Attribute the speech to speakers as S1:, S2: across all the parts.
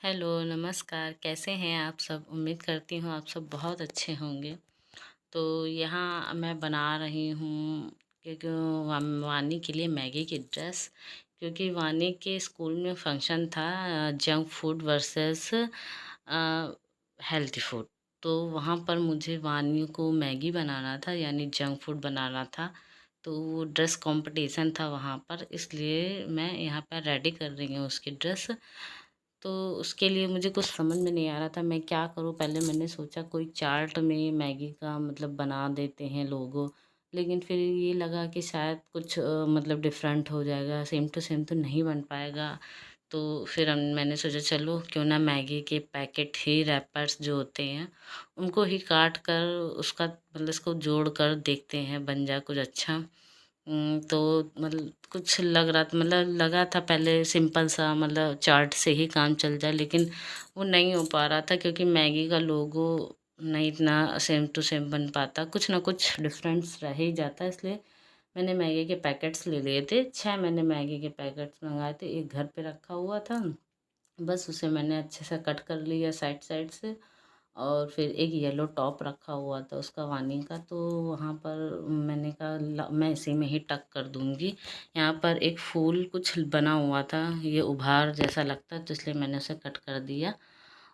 S1: Hello, नमस्कार, कैसे हैं आप सब? उम्मीद करती हूँ आप सब बहुत अच्छे होंगे। तो यहाँ मैं बना रही हूँ क्योंकि वानी के लिए मैगी की ड्रेस, क्योंकि वानी के स्कूल में फंक्शन था junk food versus healthy food. तो वहाँ पर मुझे वानी को मैगी बनाना था, यानी जंक फूड बनाना था। तो वो ड्रेस कंपटीशन था वहाँ पर, इसलिए मैं यहाँ पर रेडी कर रही हूँ उसकी ड्रेस। तो उसके लिए मुझे कुछ समझ में नहीं आ रहा था मैं क्या करूँ। पहले मैंने सोचा कोई चार्ट में मैगी का मतलब बना देते हैं लोगो, लेकिन फिर ये लगा कि शायद कुछ मतलब डिफरेंट हो जाएगा, सेम टू सेम तो नहीं बन पाएगा। तो फिर मैंने सोचा चलो क्यों ना मैगी के पैकेट ही रैपर्स जो होते हैं उनको ही काट कर उसका मतलब इसको जोड़ कर देखते हैं बन जाए कुछ अच्छा। तो मतलब कुछ लग रहा था, मतलब लगा था पहले सिंपल सा मतलब चार्ट से ही काम चल जाए, लेकिन वो नहीं हो पा रहा था क्योंकि मैगी का लोगो नहीं इतना सेम टू सेम बन पाता, कुछ ना कुछ डिफरेंस रह ही जाता। इसलिए मैंने मैगी के पैकेट्स ले लिए थे, 6 मैंने मैगी के पैकेट्स मंगाए थे, एक घर पे रखा हुआ था। बस उसे मैंने अच्छे से कट कर लिया साइड साइड से। और फिर एक येलो टॉप रखा हुआ था उसका वानी का, तो वहाँ पर मैंने कहा मैं इसी में ही टक कर दूँगी। यहाँ पर एक फूल कुछ बना हुआ था, ये उभार जैसा लगता, तो इसलिए मैंने उसे कट कर दिया।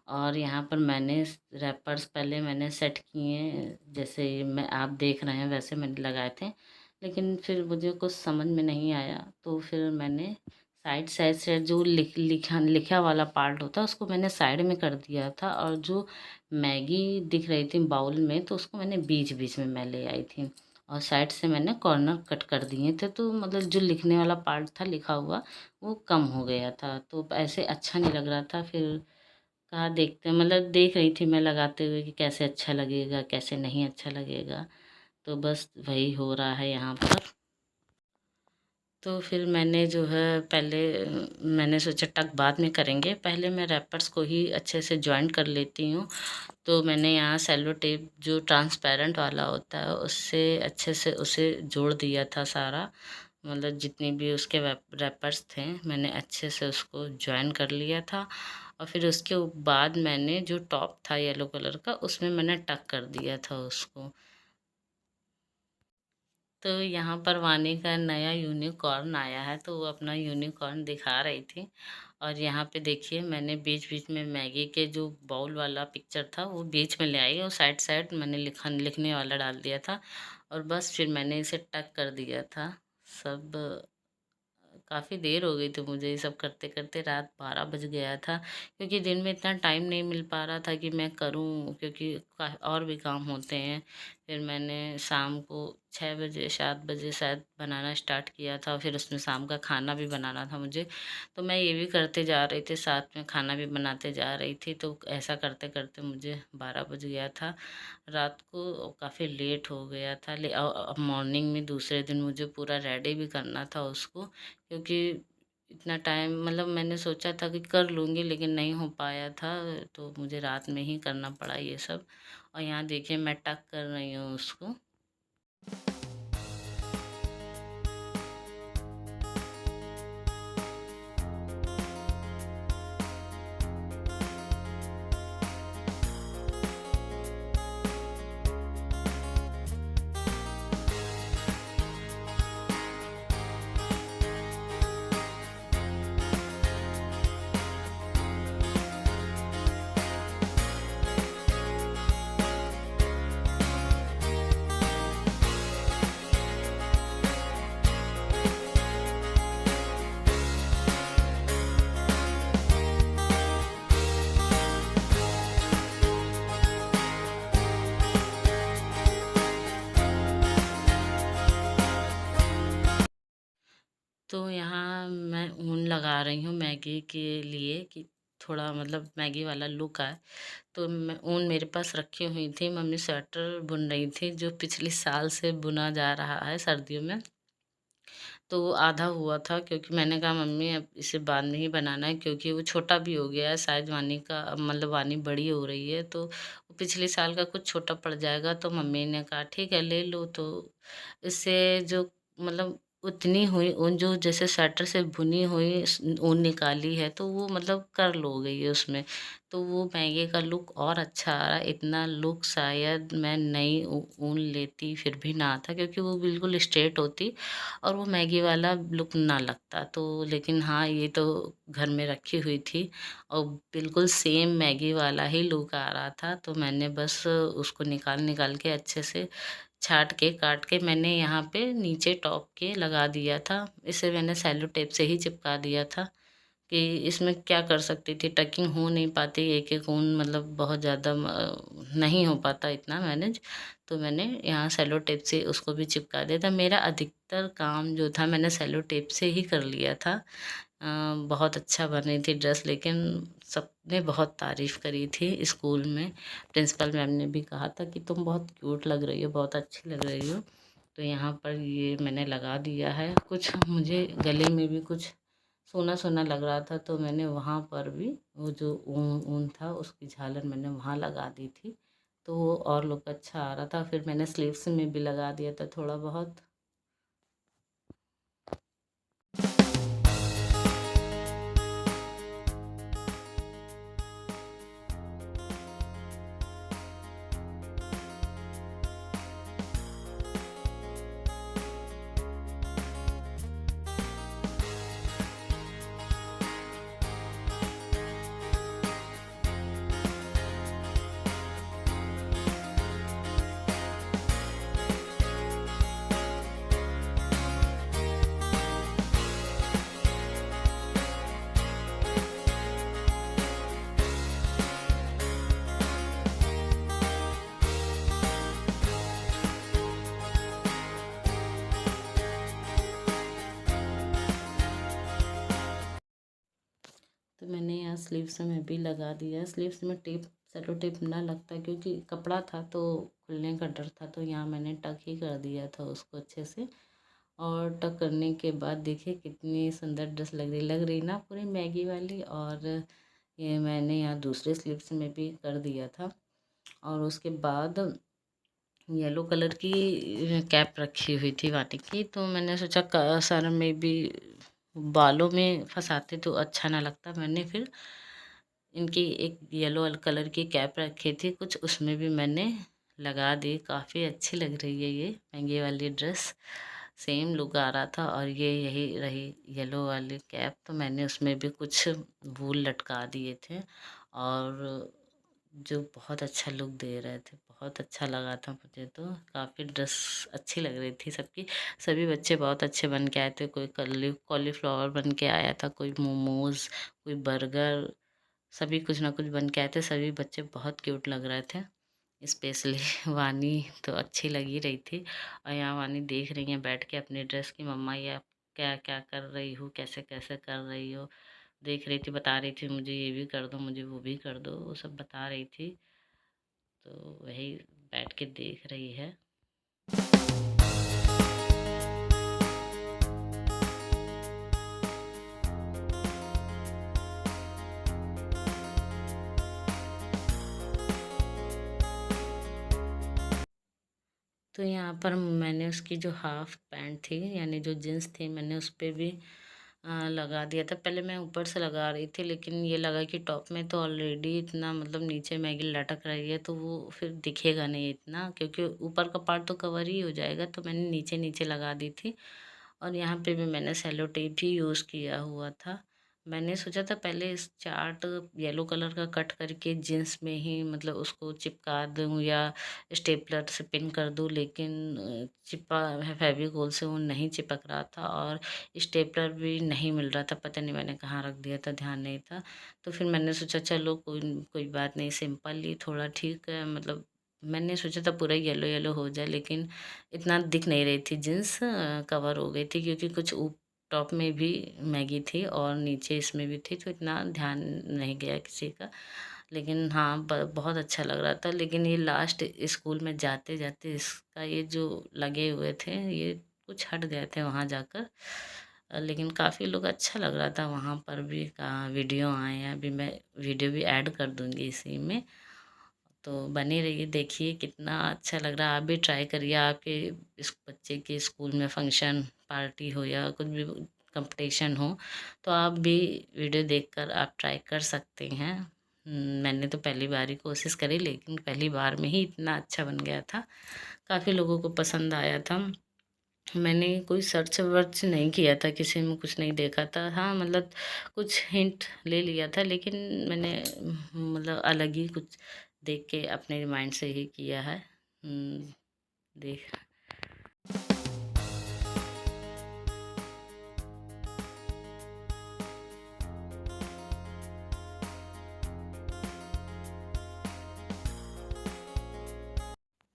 S1: और यहाँ पर मैंने रैपर्स पहले मैंने सेट किए, जैसे मैं आप देख रहे हैं वैसे मैंने लगाए थे, लेकिन फिर मुझे कुछ समझ में नहीं आया। तो फिर मैंने साइड साइड से जो लिखा वाला पार्ट होता है उसको मैंने साइड में कर दिया था, और जो मैगी दिख रही थी बाउल में तो उसको मैंने बीच बीच में मैं ले आई थी, और साइड से मैंने कॉर्नर कट कर दिए थे। तो मतलब जो लिखने वाला पार्ट था लिखा हुआ वो कम हो गया था, तो ऐसे अच्छा नहीं लग रहा था। फिर कहा देखते हैं, मतलब देख रही थी मैं लगाते हुए कि कैसे अच्छा लगेगा कैसे नहीं अच्छा लगेगा। तो बस वही हो रहा है यहाँ पर। तो फिर मैंने जो है पहले मैंने सोचा टक बाद में करेंगे, पहले मैं रैपर्स को ही अच्छे से जॉइन कर लेती हूँ। तो मैंने यहाँ सेलो टेप जो ट्रांसपेरेंट वाला होता है उससे अच्छे से उसे जोड़ दिया था सारा, मतलब जितनी भी उसके रैपर्स थे मैंने अच्छे से उसको जॉइन कर लिया था। और फिर उसके बाद मैंने जो टॉप था येलो कलर का उसमें मैंने टक कर दिया था उसको। तो यहाँ पर वानी का नया यूनिकॉर्न आया है, तो वो अपना यूनिकॉर्न दिखा रही थी। और यहाँ पे देखिए मैंने बीच बीच में मैगी के जो बाउल वाला पिक्चर था वो बीच में ले आई, और साइड साइड मैंने लिखने वाला डाल दिया था। और बस फिर मैंने इसे टक कर दिया था सब। काफ़ी देर हो गई थी मुझे ये सब करते करते, रात 12 बज गया था, क्योंकि दिन में इतना टाइम नहीं मिल पा रहा था कि मैं करूं, क्योंकि और भी काम होते हैं। फिर मैंने शाम को 6 बजे 7 बजे शायद बनाना स्टार्ट किया था, फिर उसमें शाम का खाना भी बनाना था मुझे। तो मैं ये भी करते जा रही थी, साथ में खाना भी बनाते जा रही थी, तो ऐसा करते करते मुझे 12 बज गया था रात को, काफ़ी लेट हो गया था। अब मॉर्निंग में दूसरे दिन मुझे पूरा रेडी भी करना था उसको, क्योंकि इतना टाइम मतलब मैंने सोचा था कि कर लूँगी लेकिन नहीं हो पाया था, तो मुझे रात में ही करना पड़ा ये सब। और यहाँ देखिए मैं टक कर रही हूँ उसको। तो यहाँ मैं ऊन लगा रही हूँ मैगी के लिए कि थोड़ा मतलब मैगी वाला लुक आए। तो मैं ऊन मेरे पास रखी हुई थी, मम्मी स्वेटर बुन रही थी जो पिछले साल से बुना जा रहा है सर्दियों में। तो वो आधा हुआ था, क्योंकि मैंने कहा मम्मी अब इसे बाद में ही बनाना है, क्योंकि वो छोटा भी हो गया है साइज वानी का, अब मतलब वानी बड़ी हो रही है, तो वो पिछले साल का कुछ छोटा पड़ जाएगा। तो मम्मी ने कहा ठीक है ले लो। तो इससे जो मतलब उतनी हुई ऊन जो जैसे स्वेटर से बुनी हुई ऊन निकाली है तो वो मतलब कर लो गई है उसमें। तो वो मैगे का लुक और अच्छा आ रहा, इतना लुक शायद मैं नई ऊन लेती फिर भी ना आता, क्योंकि वो बिल्कुल स्ट्रेट होती और वो मैगी वाला लुक ना लगता। तो लेकिन हाँ, ये तो घर में रखी हुई थी और बिल्कुल सेम मैगी वाला ही लुक आ रहा था। तो मैंने बस उसको निकाल निकाल के अच्छे से छाँट के काट के मैंने यहाँ पे नीचे टॉप के लगा दिया था। इसे मैंने सेलो टेप से ही चिपका दिया था कि इसमें क्या कर सकती थी, टकिंग हो नहीं पाती, एक-एक ऊन मतलब बहुत ज़्यादा नहीं हो पाता इतना मैनेज। तो मैंने यहाँ सेलो टेप से उसको भी चिपका दिया था। मेरा अधिकतर काम जो था मैंने सेलो टेप से ही कर लिया था। बहुत अच्छा बनी थी ड्रेस, लेकिन सबने बहुत तारीफ़ करी थी स्कूल में। प्रिंसिपल मैम ने भी कहा था कि तुम बहुत क्यूट लग रही हो, बहुत अच्छी लग रही हो। तो यहाँ पर ये मैंने लगा दिया है। कुछ मुझे गले में भी कुछ सोना-सोना लग रहा था, तो मैंने वहाँ पर भी वो जो ऊन ऊन था उसकी झालर मैंने वहाँ लगा दी थी। तो वो और लुक अच्छा आ रहा था। फिर मैंने स्लीव्स में भी लगा दिया था थोड़ा बहुत। तो मैंने यहाँ स्लीव्स में भी लगा दिया। स्लीव्स में टेप सेलो टेप ना लगता क्योंकि कपड़ा था तो खुलने का डर था, तो यहाँ मैंने टक ही कर दिया था उसको अच्छे से। और टक करने के बाद देखिए कितनी सुंदर ड्रेस लग रही ना पूरी मैगी वाली। और ये मैंने यहाँ दूसरे स्लीव्स में भी कर दिया था। और उसके बाद येलो कलर की कैप रखी हुई थी वानी की, तो मैंने सोचा सर में भी बालों में फंसाते तो अच्छा ना लगता। मैंने फिर इनकी एक येलो कलर की कैप रखी थी कुछ, उसमें भी मैंने लगा दी। काफ़ी अच्छी लग रही है ये महंगी वाली ड्रेस, सेम लुक आ रहा था। और ये यही रही येलो वाली कैप, तो मैंने उसमें भी कुछ वूल लटका दिए थे और जो बहुत अच्छा लुक दे रहे थे। बहुत अच्छा लगा था मुझे, तो काफ़ी ड्रेस अच्छी लग रही थी सबकी। सभी बच्चे बहुत अच्छे बन के आए थे, कोई कॉलीफ्लावर बन के आया था, कोई मोमोज, कोई बर्गर, सभी कुछ ना कुछ बन के आए थे। सभी बच्चे बहुत क्यूट लग रहे थे। स्पेशली वानी तो अच्छी लग ही रही थी। और यहाँ वानी देख रही हैं बैठ के अपनी ड्रेस की, मम्मा ये आप क्या क्या कर रही हो, कैसे कैसे कर रही हो। देख रही थी, बता रही थी मुझे ये भी कर दो, मुझे वो भी कर दो, वो सब बता रही थी। तो वही बैठ के देख रही है। तो यहाँ पर मैंने उसकी जो हाफ पैंट थी यानी जो जीन्स थी, मैंने उस पर भी लगा दिया था। पहले मैं ऊपर से लगा रही थी, लेकिन ये लगा कि टॉप में तो ऑलरेडी इतना मतलब नीचे मैगी लटक रही है, तो वो फिर दिखेगा नहीं इतना, क्योंकि ऊपर का पार्ट तो कवर ही हो जाएगा। तो मैंने नीचे नीचे लगा दी थी। और यहाँ पे भी मैंने सेलो टेप ही यूज़ किया हुआ था। मैंने सोचा था पहले इस चार्ट येलो कलर का कट करके जीन्स में ही मतलब उसको चिपका दूँ या स्टेपलर से पिन कर दूँ, लेकिन चिपा फेविकोल से वो नहीं चिपक रहा था और स्टेपलर भी नहीं मिल रहा था। पता नहीं मैंने कहाँ रख दिया था, ध्यान नहीं था। तो फिर मैंने सोचा चलो कोई कोई बात नहीं, सिंपल ही थोड़ा ठीक है। मतलब मैंने सोचा था पूरा येलो येलो हो जाए, लेकिन इतना दिख नहीं रही थी जीन्स, कवर हो गई थी क्योंकि कुछ टॉप में भी मैगी थी और नीचे इसमें भी थी, तो इतना ध्यान नहीं गया किसी का। लेकिन हाँ, बहुत अच्छा लग रहा था। लेकिन ये लास्ट स्कूल में जाते जाते इसका ये जो लगे हुए थे ये कुछ हट गए थे वहाँ जाकर। लेकिन काफ़ी लोग अच्छा लग रहा था वहाँ पर भी। वीडियो आए हैं, अभी मैं वीडियो भी ऐड कर दूँगी इसी में। तो बने रहिए, देखिए कितना अच्छा लग रहा है। आप भी ट्राई करिए, आपके इस बच्चे के स्कूल में फंक्शन पार्टी हो या कुछ भी कंपटीशन हो, तो आप भी वीडियो देखकर आप ट्राई कर सकते हैं। मैंने तो पहली बार ही कोशिश करी, लेकिन पहली बार में ही इतना अच्छा बन गया था, काफ़ी लोगों को पसंद आया था। मैंने कोई सर्च वर्च नहीं किया था, किसी में कुछ नहीं देखा था। हाँ, मतलब कुछ हिंट ले लिया था, लेकिन मैंने मतलब अलग ही कुछ देख के अपने माइंड से ही किया है। देख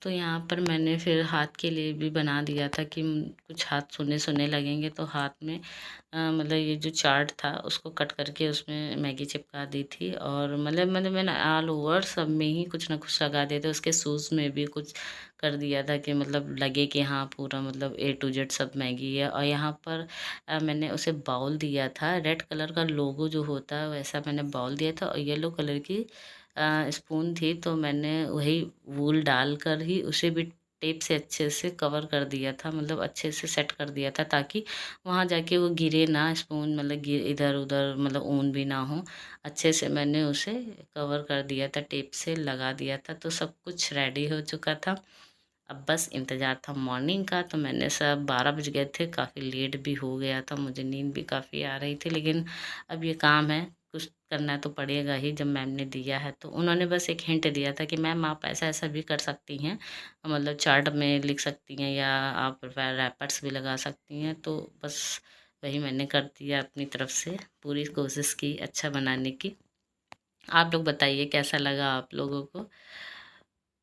S1: तो यहाँ पर मैंने फिर हाथ के लिए भी बना दिया था कि कुछ हाथ सूने सूने लगेंगे, तो हाथ में मतलब ये जो चार्ट था उसको कट करके उसमें मैगी चिपका दी थी। और मतलब मैंने ऑल ओवर सब में ही कुछ ना कुछ लगा दिया था। उसके शूज़ में भी कुछ कर दिया था कि मतलब लगे कि हाँ पूरा मतलब ए टू जेड सब मैगी है। और यहाँ पर मैंने उसे बाउल दिया था, रेड कलर का लोगो जो होता है वैसा मैंने बाउल दिया था। और येलो कलर की स्पून थी, तो मैंने वही वूल डालकर ही उसे भी टेप से अच्छे से कवर कर दिया था, मतलब अच्छे से सेट कर दिया था, ताकि वहाँ जाके वो गिरे ना स्पून, मतलब गिर इधर उधर, मतलब ऊन भी ना हो। अच्छे से मैंने उसे कवर कर दिया था, टेप से लगा दिया था। तो सब कुछ रेडी हो चुका था, अब बस इंतज़ार था मॉर्निंग का। तो मैंने सब 12 बज गए थे, काफ़ी लेट भी हो गया था, मुझे नींद भी काफ़ी आ रही थी। लेकिन अब ये काम है, कुछ करना तो पड़ेगा ही। जब मैम ने दिया है तो उन्होंने बस एक हिंट दिया था कि मैम आप ऐसा ऐसा भी कर सकती हैं, मतलब चार्ट में लिख सकती हैं या आप रैपर्स भी लगा सकती हैं। तो बस वही मैंने कर दिया, अपनी तरफ से पूरी कोशिश की अच्छा बनाने की। आप लोग बताइए कैसा लगा आप लोगों को।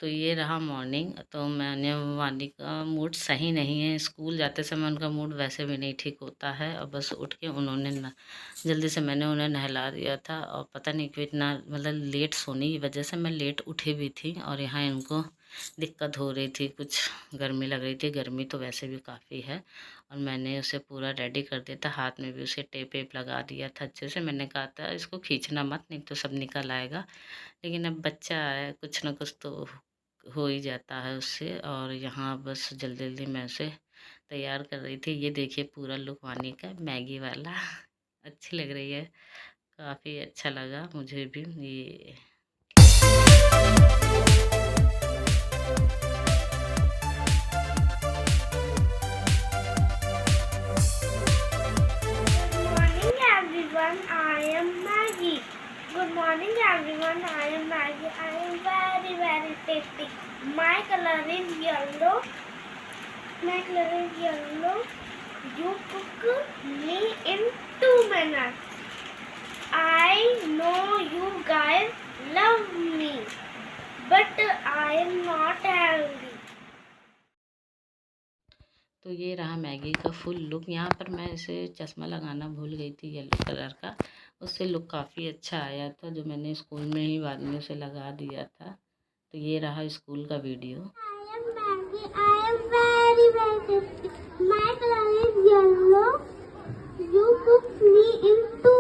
S1: तो ये रहा मॉर्निंग। तो मैंने वानी का मूड सही नहीं है, स्कूल जाते समय उनका मूड वैसे भी नहीं ठीक होता है। और बस उठ के उन्होंने जल्दी से मैंने उन्हें नहला दिया था। और पता नहीं क्यों इतना मतलब लेट सोने की वजह से मैं लेट उठी भी थी। और यहाँ इनको दिक्कत हो रही थी, कुछ गर्मी लग रही थी, गर्मी तो वैसे भी काफ़ी है। और मैंने उसे पूरा रेडी कर दिया था, हाथ में भी उसे टेप वेप लगा दिया था अच्छे से। मैंने कहा था इसको खींचना मत, नहीं तो सब निकल आएगा। लेकिन अब बच्चा है, कुछ ना कुछ तो हो ही जाता है उससे। और यहाँ बस जल्दी जल्दी मैं उसे तैयार कर रही थी। ये देखिए पूरा लुक वानी का मैगी वाला अच्छी लग रही है, काफ़ी अच्छा लगा मुझे भी ये।
S2: Morning everyone, I am Maggie. Good morning everyone, I am Maggie. I am very tasty. My color is yellow. My color is yellow. You cook me in 2 minutes. I know you guys love me, but I am not healthy.
S1: तो ये रहा Maggi का full look. यहाँ पर मैं इसे चश्मा लगाना भूल गई थी येलो कलर का, उससे लुक काफ़ी अच्छा आया था, जो मैंने स्कूल में ही बाद में उसे लगा दिया था। तो ये रहा स्कूल का video.
S2: I am Maggie. I am very tasty. My color is yellow. You cook me in 2